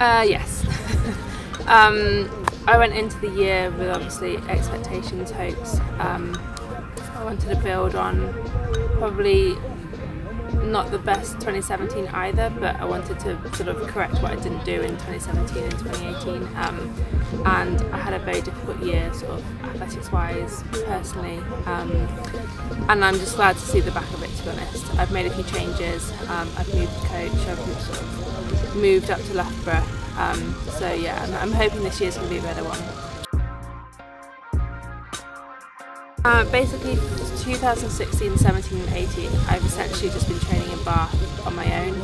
Yes. I went into the year with obviously expectations, hopes. I wanted to build on probably not the best 2017 either, but I wanted to sort of correct what I didn't do in 2017 and 2018. And I had a very difficult year, sort of athletics-wise, personally. And I'm just glad to see the back of it, to be honest. I've made a few changes. I've moved coach. I've sort of moved up to Loughborough. So yeah, I'm hoping this year's going to be a better one. Basically 2016, 17 and 18 I've essentially just been training in Bath on my own.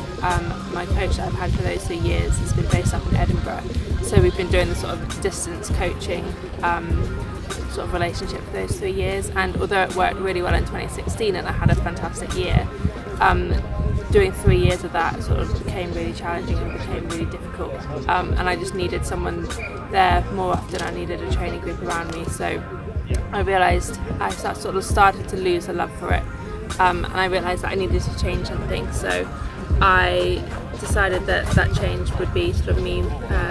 My coach that I've had for those 3 years has been based up in Edinburgh, so we've been doing the sort of distance coaching sort of relationship for those 3 years, and although it worked really well in 2016 and I had a fantastic year, doing 3 years of that sort of became really challenging and became really difficult, and I just needed someone there more often. I needed a training group around me, so I realised I sort of started to lose a love for it, and I realised that I needed to change something, so I decided that change would be sort of me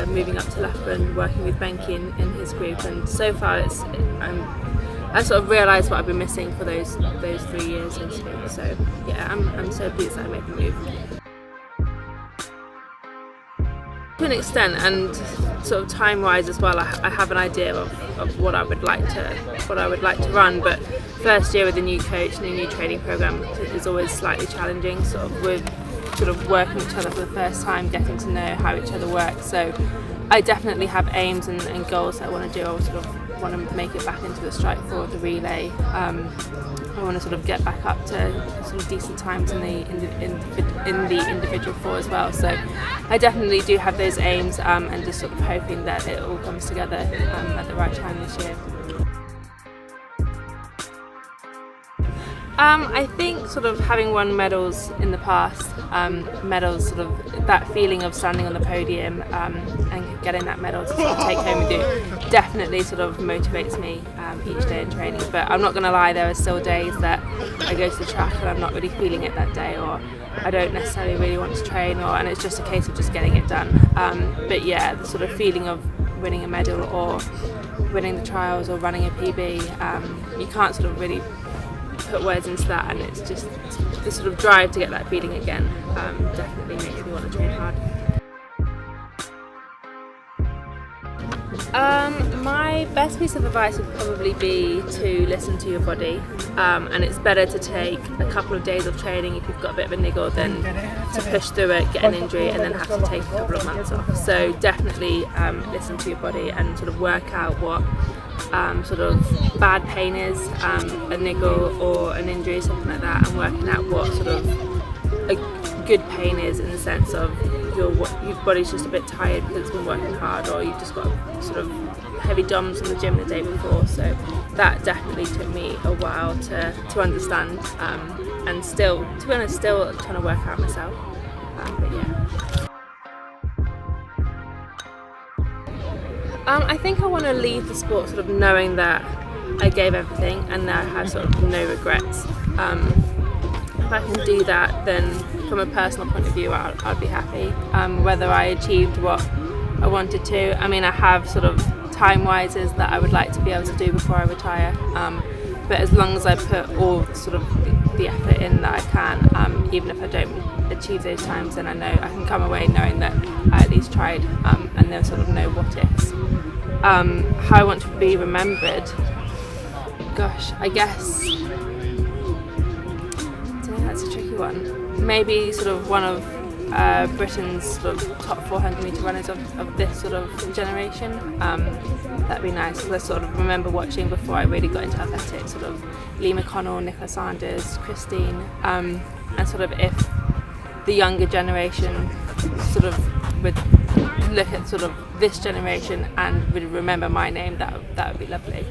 moving up to Loughborough and working with Benki in his group, and so far I sort of realised what I've been missing for those 3 years, so to speak. So yeah, I'm so pleased that I made the move. To an extent, and sort of time-wise as well, I have an idea of what I would like to run. But first year with a new coach and a new training program is always slightly challenging. Sort of with sort of working with each other for the first time, getting to know how each other works. So I definitely have aims and goals that I want to do. I sort of want to make it back into the strike forward, the relay. I want to sort of get back up to some decent times in the individual four as well. So I definitely do have those aims, and just sort of hoping that it all comes together at the right time this year. I think sort of having won medals in the past, medals, sort of that feeling of standing on the podium and getting that medal to sort of take home with you definitely sort of motivates me each day in training. But I'm not going to lie, there are still days that I go to the track and I'm not really feeling it that day, or I don't necessarily really want to train, and it's just a case of just getting it done. But yeah, the sort of feeling of winning a medal or winning the trials or running a PB, you can't sort of really put words into that, and it's just the sort of drive to get that feeling again definitely makes me want to train hard. My best piece of advice would probably be to listen to your body, and it's better to take a couple of days of training if you've got a bit of a niggle than to push through it, get an injury and then have to take a couple of months off. So definitely listen to your body and sort of work out what sort of bad pain is, a niggle or an injury, something like that, and working out what sort of a good pain is, in the sense of your body's just a bit tired because it's been working hard, or you've just got sort of heavy DOMs in the gym the day before. So that definitely took me a while to understand, and still, to be honest, still trying to work out myself, but yeah. I think I want to leave the sport sort of knowing that I gave everything and that I had sort of no regrets. If I can do that, then from a personal point of view, I'd be happy. Whether I achieved what I wanted to, I mean, I have sort of time-wises that I would like to be able to do before I retire. But as long as I put all sort of the effort in that I can, even if I don't achieve those times, then I know I can come away knowing that I at least tried, and there's sort of no what ifs. How I want to be remembered, gosh, I guess, that's a tricky one. Maybe sort of one of Britain's sort of top 400 metre runners of this sort of generation. That'd be nice, because I sort of remember watching before I really got into athletics, sort of Lee McConnell, Nicola Sanders, Christine, and sort of if the younger generation sort of would look at sort of this generation and would remember my name, that would be lovely.